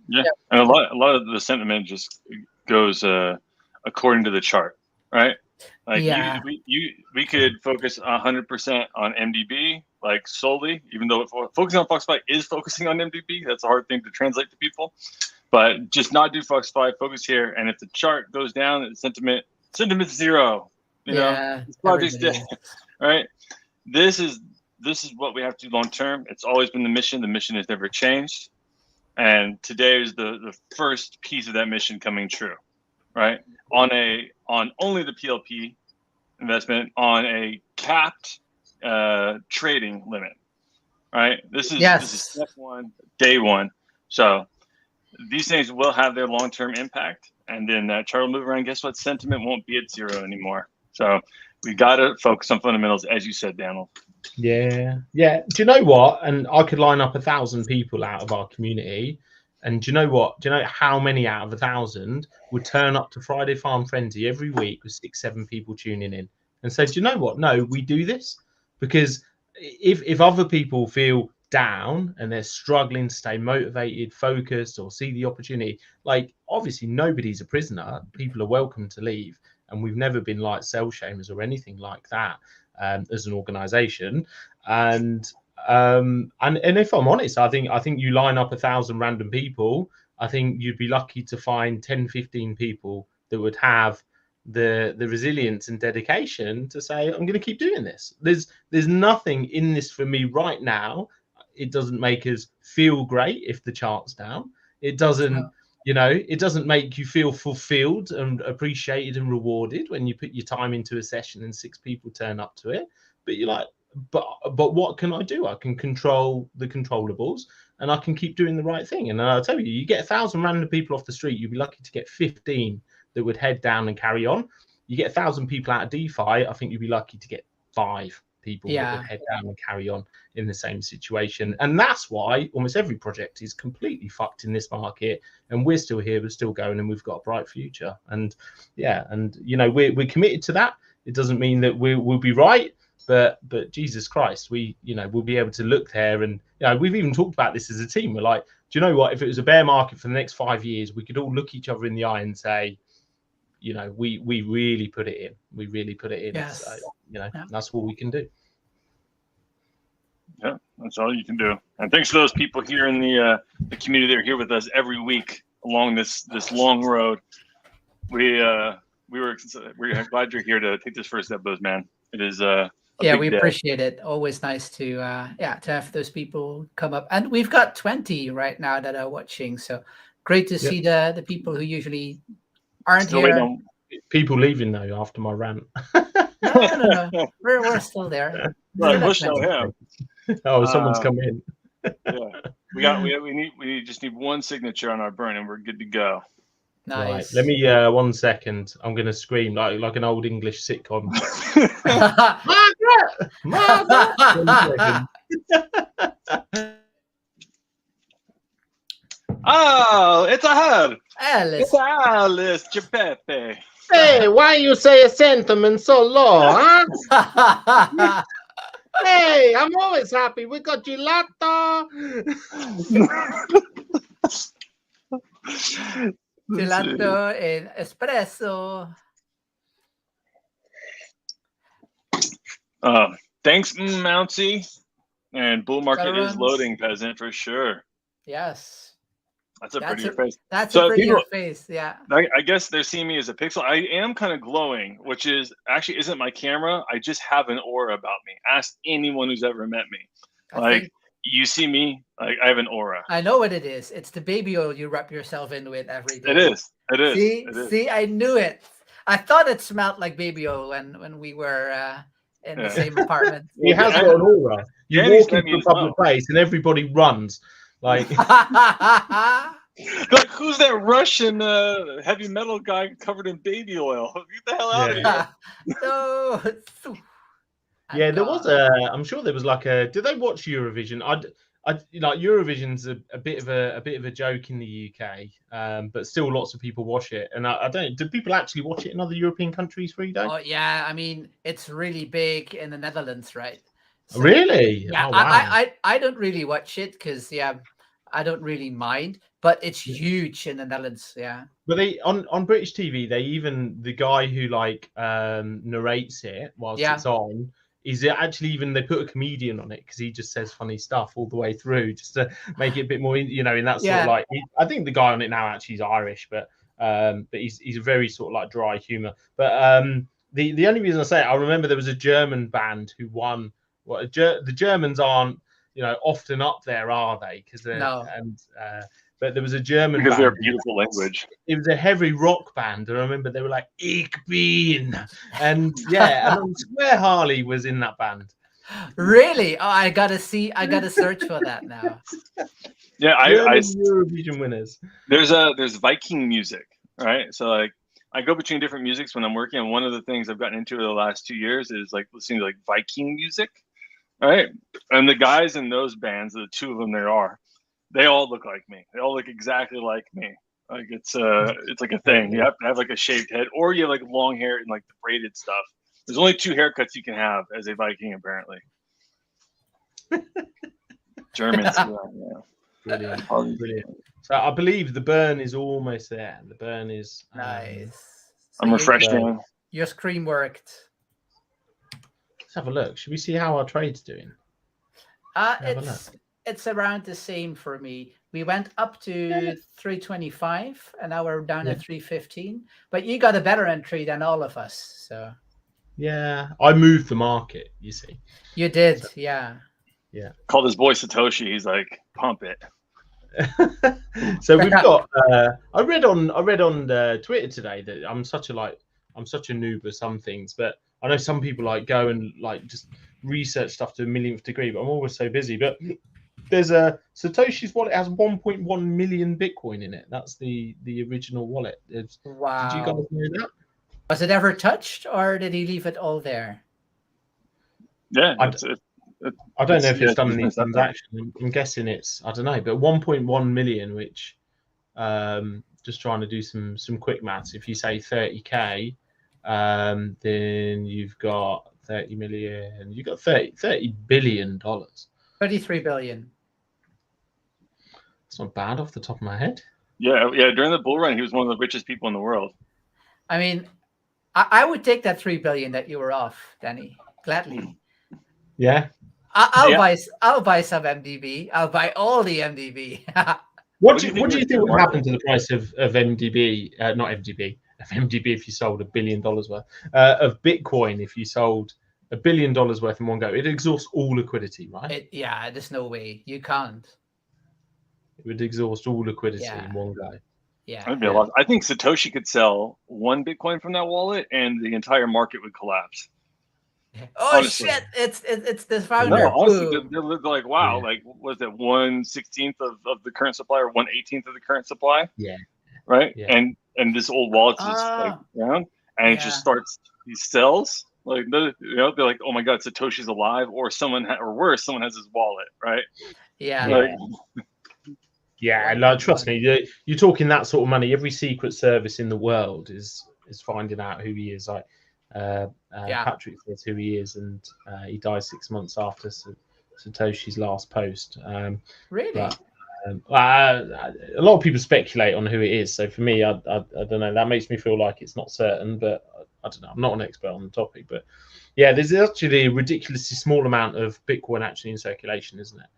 Yeah, and a lot of the sentiment just goes according to the chart, right? Like we could focus 100% on MDB, like solely, even though focusing on FoxFi is focusing on MDB. That's a hard thing to translate to people, but just not do FoxFi, focus here. And if the chart go's down, sentiment's zero. It's project's dead, right? This is what we have to do long term. It's always been the mission. The mission has never changed, and today is the first piece of that mission coming true, right? On only the PLP investment, on a capped trading limit, right? This is step one, day one. So these things will have their long-term impact, and then that chart will move around. Guess what? Sentiment won't be at zero anymore. So we got to focus on fundamentals, as you said, Daniel. Yeah. Do you know what? And I could line up 1,000 people out of our community. And do you know what? Do you know how many out of 1,000 would turn up to Friday Farm Frenzy every week with 6-7 people tuning in and say, do you know what? No, we do this because if other people feel down and they're struggling to stay motivated, focused, or see the opportunity, like obviously nobody's a prisoner. People are welcome to leave. And we've never been like sell shamers or anything like that as an organization. And if I'm honest, I think you line up 1,000 random people, I think you'd be lucky to find 10-15 people that would have the resilience and dedication to say, I'm going to keep doing this. There's nothing in this for me right now. It doesn't make us feel great if the chart's down. It doesn't, it doesn't make you feel fulfilled and appreciated and rewarded when you put your time into a session and 6 people turn up to it. But you're like, but what can I do? I can control the controllables and I can keep doing the right thing. And I'll tell you, you get 1,000 random people off the street, you'd be lucky to get 15 that would head down and carry on. You get 1,000 people out of DeFi, I think you'd be lucky to get 5 people that would head down and carry on in the same situation. And that's why almost every project is completely fucked in this market. And we're still here, we're still going, and we've got a bright future. And we're committed to that. It doesn't mean that we'll be right. But Jesus Christ, we'll be able to look there, and we've even talked about this as a team. We're like, do you know what? If it was a bear market for the next 5 years, we could all look each other in the eye and say, you know, we really put it in. We really put it in. Yes. So, you know, Yeah. that's all we can do. Yeah, that's all you can do. And thanks to those people here in the community that are here with us every week along this long road. We're glad you're here to take this first step, man. It is a Yeah, big we day. appreciate it. Always nice to to have those people come up. And we've got 20 right now that are watching. So great to see the people who usually aren't Still here. waiting on People leaving though after my rant. No. We're still there. Right, Still at push no 20. him. Oh, someone's come in. Yeah, we just need one signature on our burn, and we're good to go. Nice. Right, let me 1 second. I'm gonna scream like an old English sitcom. Margaret! Oh, it's a her. Alice. It's Alice Giuseppe. Hey, why you say a sentiment so low, huh? Hey, I'm always happy. We got gelato. Gelato and espresso. Thanks, Mountsy. And bull market is Veterans. loading, peasant, for sure. Yes. That's a prettier face. That's So a prettier people- face. Yeah. I guess they're seeing me as a pixel. I am kind of glowing, which is actually isn't my camera. I just have an aura about me. Ask anyone who's ever met me. I Like, think you see me, like I have an aura. I know what it is. It's the baby oil you rub yourself in with every day. It is. It is. See, It is. see, I knew it. I thought it smelled like baby oil when we were in the Yeah. same apartment. He has got an aura. You Danny's walk met into me a as public place and everybody runs. Like, Like, who's that Russian heavy metal guy covered in baby oil? Get the hell out of here! No. yeah, there was I'm sure there was like a. Did they watch Eurovision? I like Eurovision's a bit of a joke in the UK, but still lots of people watch it. And I don't. Do people actually watch it in other European countries, Frido? Oh yeah, I mean it's really big in the Netherlands, right? So, Really? Yeah, Oh, wow. I don't really watch it because I don't really mind, but it's huge in the Netherlands. Yeah. But they on British TV, the guy who like narrates it whilst it's on, is it actually even they put a comedian on it because he just says funny stuff all the way through just to make it a bit more, you know, in that sort of like. I think the guy on it now actually is Irish, but he's a very sort of like dry humor. But the only reason I say it, I remember there was a German band who won. Well, the Germans aren't, you know, often up there, are they? Because but there was a German Because band. they're a beautiful language. It was a heavy rock band, and I remember they were like "Ich bin," and and I swear Harley was in that band. Really? Oh, I gotta search for that now. Yeah, I Eurovision winners. There's Viking music, right? So like I go between different musics when I'm working, and one of the things I've gotten into the last 2 years is like listening to like Viking music, right? And the guys in those bands, the two of them they all look like me. They all look exactly like me. Like it's like a thing. You have to have like a shaved head, or you have like long hair and like the braided stuff. There's only 2 haircuts you can have as a Viking, apparently. Germans, Brilliant. Brilliant. So I believe the burn is almost there. The burn is nice. I'm refreshing. Your screen worked. Let's have a look. Should we see how our trade's doing? It's around the same for me. We went up to 325 and now we're down at 315. But you got a better entry than all of us. So yeah, I moved the market, you see. You did, yeah. Called his boy Satoshi. He's like, pump it. So we've got I read on Twitter today that I'm such a noob at some things, but I know some people like go and like just research stuff to a millionth degree, but I'm always so busy. But there's a Satoshi's wallet has 1.1 million Bitcoin in it. That's the original wallet. Wow. Did you guys know that? Was it ever touched or did he leave it all there? Yeah. I don't know if it's done any transaction. I'm guessing it's, I don't know, but 1.1 million, which just trying to do some quick maths. If you say 30K, then you've got 30 million, you've got $30 billion. 33 billion. It's not bad off the top of my head. Yeah. During the bull run, he was one of the richest people in the world. I mean, I would take that 3 billion that you were off, Danny, gladly. Yeah. I'll buy some MDB. I'll buy all the MDB. What do do you you think think was would the happen to the price of MDB? Not MDB. Of MDB if you sold $1 billion worth of Bitcoin. If you sold $1 billion worth in one go, it exhausts all liquidity, right? Yeah, there's no way you can't. It would exhaust all liquidity Yeah. in one go. Yeah, That'd be a lot. I think Satoshi could sell 1 Bitcoin from that wallet, and the entire market would collapse. Oh Honestly. shit! It's the founder. No, honestly, Boom. they're like, wow, Yeah. like was it 1/16 of the current supply or 1/18 of the current supply? Yeah. Right. Yeah. And this old wallet is like around, and it just starts these cells. Like they're like, oh my god, Satoshi's alive, or or worse, someone has his wallet, right? Yeah. Yeah. Like, Yeah, like trust me, you're talking that sort of money. Every secret service in the world is finding out who he is. Like Patrick says who he is, and he died 6 months after Satoshi's last post. Really? But, a lot of people speculate on who it is. So for me, I don't know. That makes me feel like it's not certain, but I don't know. I'm not an expert on the topic, but yeah, there's actually a ridiculously small amount of Bitcoin actually in circulation, isn't it?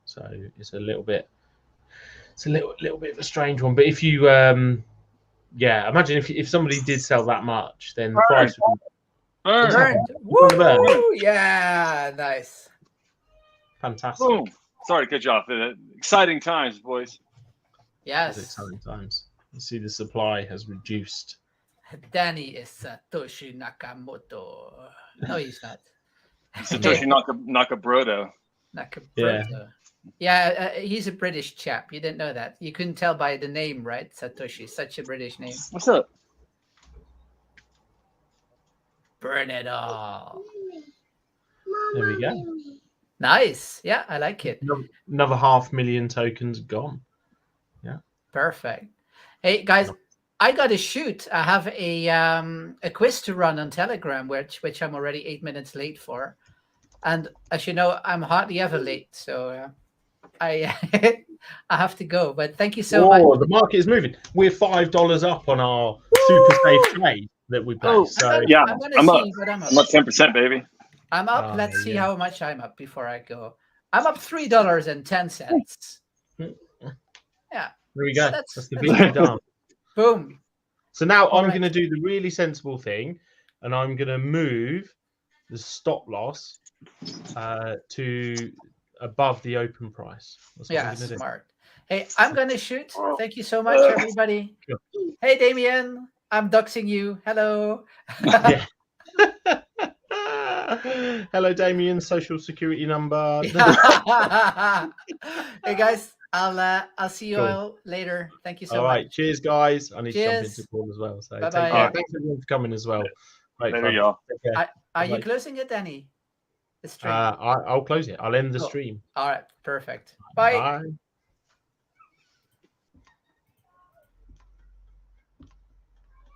So it's a little bit. It's a little bit of a strange one, but if you, imagine if somebody did sell that much, then the price would be burned. Woo! Yeah, nice. Fantastic. Boom. Sorry to cut you off. Exciting times, boys. Yes. Exciting times. You see, the supply has reduced. Danny is Satoshi Nakamoto. No, he's not. Satoshi Nakamoto. Nakamoto. Yeah, he's a British chap. You didn't know that. You couldn't tell by the name, right? Satoshi, such a British name. What's up? Burn it all. There we go. Nice. Yeah, I like it. Another 500,000 tokens gone. Yeah. Perfect. Hey guys, I got to shoot. I have a quiz to run on Telegram, which I'm already 8 minutes late for. And as you know, I'm hardly ever late, so I I have to go. But thank you so much. The market is moving. We're $5 up on our super safe trade that we play. So yeah, I'm up. I'm up 10%, baby. I'm up. Let's see how much I'm up before I go. I'm up $3.10. Yeah. There we go. That's the big done. Boom. So now I'm going to do the really sensible thing, and I'm going to move the stop loss to above the open price. That's what I'm gonna do. Smart. Hey, I'm going to shoot. Thank you so much, everybody. Sure. Hey, Damien. I'm doxing you. Hello. Yeah. Hello, Damien. Social security number. Hey, guys. I'll see you all later. Thank you so much. All right. Cheers, guys. I need to jump Cheers. into call as well. So Bye-bye. take care. Thanks everyone for coming as well. Great There fun. we go. Take care. Are you Bye. closing it, Danny? The stream. I'll close it. I'll end the Cool. stream. All right. Perfect. Bye. Bye.